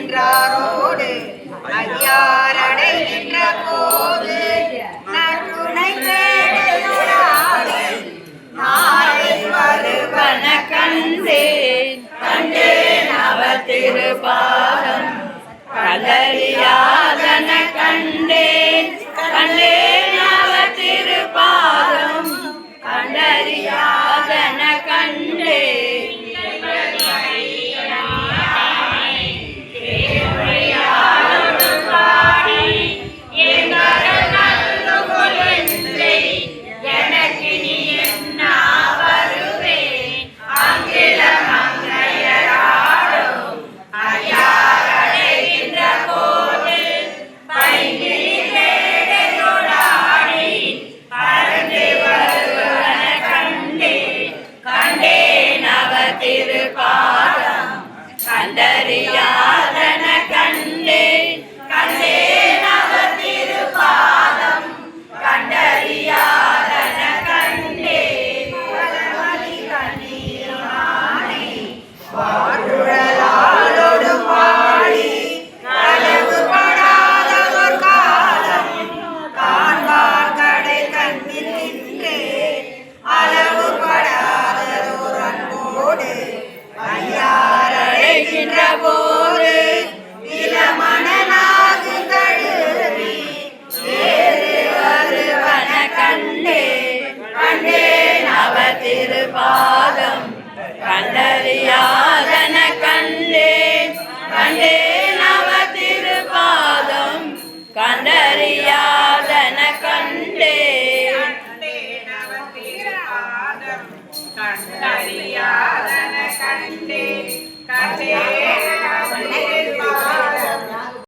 என்றாரோடு ஐயாரடைகின்ற போது நற்றுணை நாளை வருவன கண்டேன் கண்டேன் அவர் திருபாதம் கலரியாதன கண்டேன் கண்டேன் அவர் திருபாதம் கண்டறியாதன கண்டேன் திருபாதம் கண்டறியாதன கண்டேன் கண்டேன் அவர் திருபாதம் கண்டறியாதன கண்டேன் வாழ்வுழலாளோடு பாடி களவுபடாதவர் காலம் காண்பார் கடை கண்ணில் நின்று அளவுபடாததோர் அன்போடு ஐயாரடைகின்ற போது இளமணனாகு தழுவி ஏறு வருவன கண்டேன் கண்டேன் அவர் திருபாதம் கண்டறியாதன கண்டேன் கண்டேன் அவர் திருபாதம் கண்டறியாதன கண்டேன் கண்டறியாதன கண்டேன் கண்டேன்